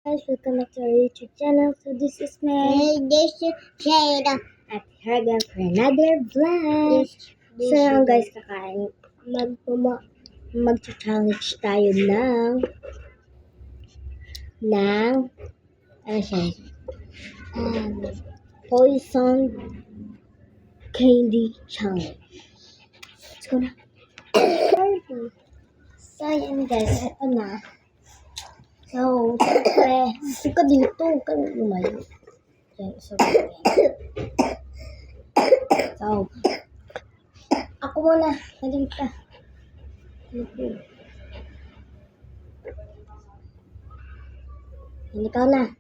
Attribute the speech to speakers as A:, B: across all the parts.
A: Guys, welcome back to our YouTube channel. So this is my
B: This is Shade.
A: at here again for another vlog. So yun guys, kakain. Mag-challenge tayo ng ano siya? Poison Candy Challenge. Let's go na. So yun guys, ito na. So, siyempre, suka dito. Kaya lumayo. So, ako muna. Nalim ka. Hindi ka na.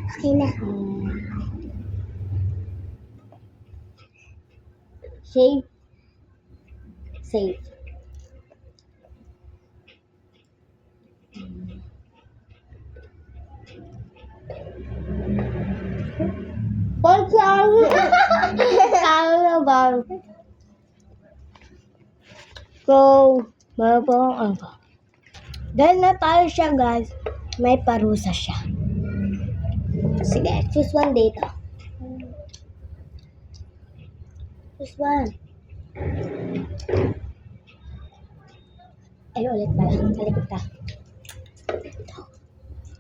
A: Okay na. Save. Save. Pagkain na ba? So, mabang ako. Dahil na tayo siya guys, may parusa siya. Sige, choose one dito. Choose one. Ay, ulit pala. Talikod ka.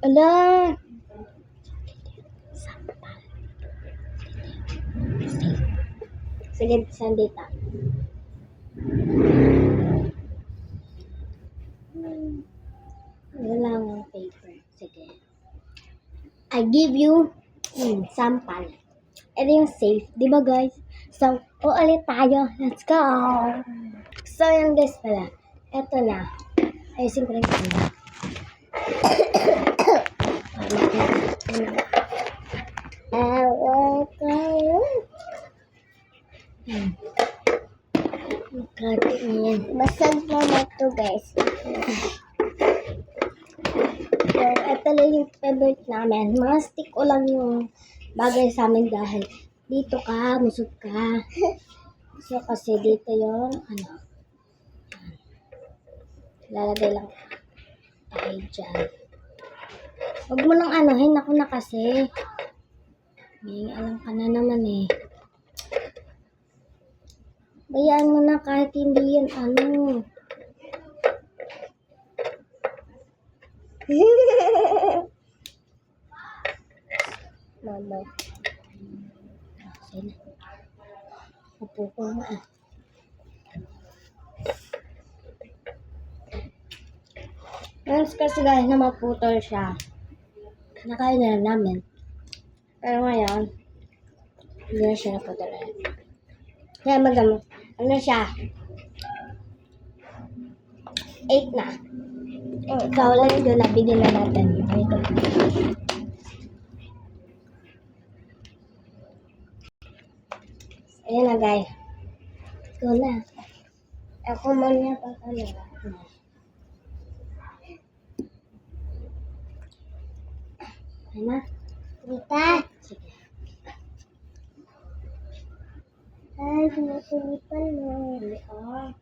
A: Ala! Sige, saan dito? Wala lang paper. Sige. I give you sample. Ito yung safe. Diba guys? So, ulit tayo. Let's go! So, yung guys pala. Ito na. Ayusin ko lang ito. Magkati niyan.
B: Basag na to guys.
A: So, ito lang yung favorite namin. Mga stick ko lang yung bagay sa amin dahil dito ka, musog ka. So, kasi dito yung, lalagay lang tayo dyan. Huwag mo lang anuhin, ako na kasi. May alam ka na naman eh. Bayaan mo na kahit hindi yan Mama. Sige na. Upo ko nga eh. Once kasi guys na maputol siya, nakain na namin. Pero ngayon, hindi na siya naputol. Kaya ano siya? 8 na. So, wala yung doon, nabigyan na natin. Ito. Ayan na guys. Ito na. Ako muna pa kanila. Ayan na.
B: Dita.
A: Sige.
B: Ay, sinusulipan mo.
A: Oh.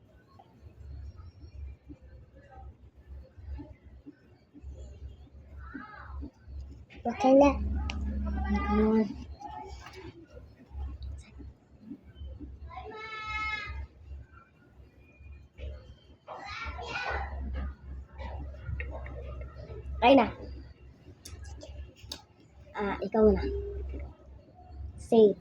B: Okay na.
A: Ayan. Okay na. Ikaw na. Save.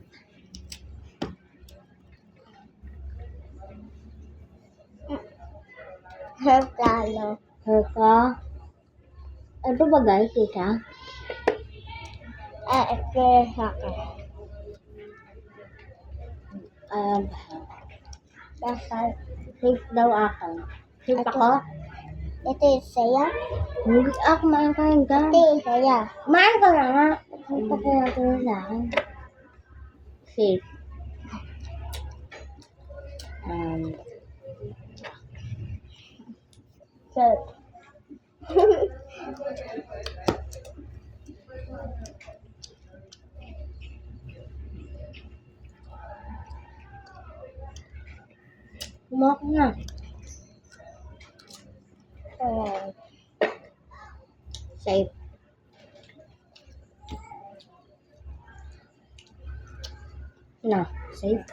B: Herkalo.
A: Herka. Ano ba guys, tita?
B: Ito sa akin.
A: Dasal. Safe daw ako. Safe ako?
B: Ito yung saya.
A: Hindi ako kumain ka rin ka.
B: Ito yung saya.
A: Kumain ka na nga. Punta ka natin sa akin. Safe.
B: Safe.
A: Kumain ka na. Safe. Na, safe.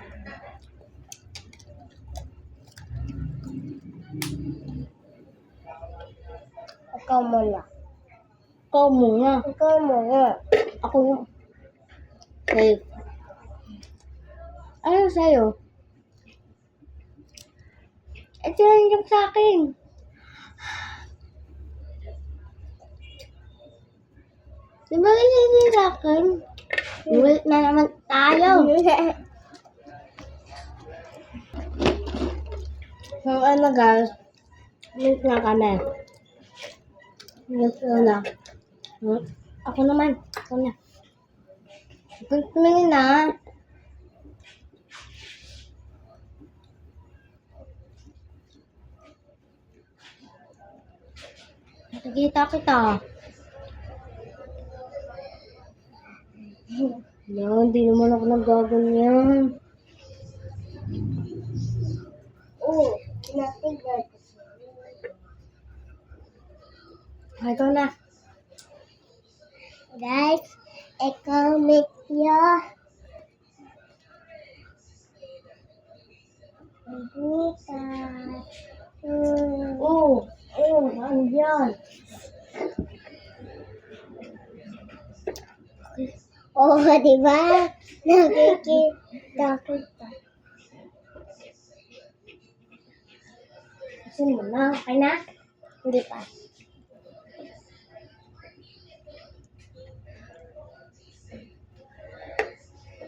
B: Ikaw muna.
A: Ikaw muna.
B: Ikaw muna.
A: Ako yung safe. Ano sa'yo? Ito lang yung sa akin. Di ba kasi sa akin? Ulit na naman tayo. So ano guys, ulit na kami. Gusto na. Ako naman. Ako na. Gusto na. Nakikita kita. Yan, di naman ako nagaganyan.
B: Oo, tinatignan ko.
A: Ito na.
B: Guys, ikaw medyo butas.
A: Oo. Oo, andyan.
B: Oo, di ba? Nakikita kita.
A: Kasi mo na. Okay na?
B: Hindi pa.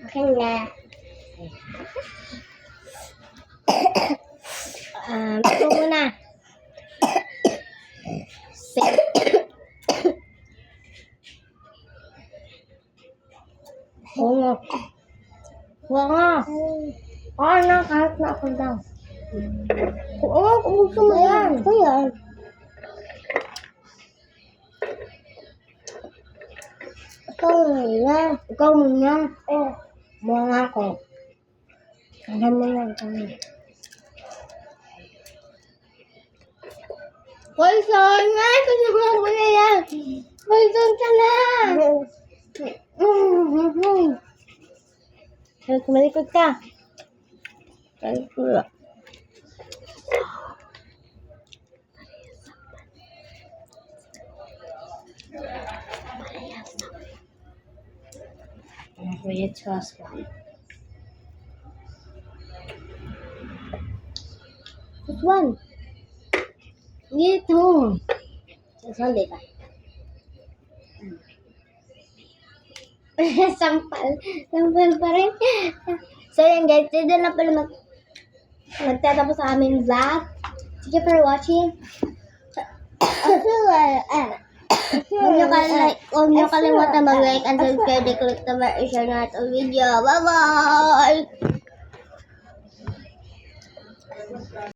B: Okay na.
A: Ito muna. Safe. Oo nga. Oo nga. Oo na, kahit na ako daw. Oo, kung gusto mo yan.
B: Ito yan. Ikaw muna.
A: Ikaw muna.
B: Oh.
A: Mga nga ako. Alam mo yan kami. Poison! Ay, kunyama mo na yan! Poison ka na! Kaya kumalikod ka. Kaya kula. Kuya trust mo. Which one? Ito. This one, dito. Sampal. Sampal pa rin. So, yan guys. Dito na pala magtatapos sa aming vlog. Thank you for watching. Huwag niyo kalimutan mag-like and subscribe. Click the bell and share na itong video. Bye-bye!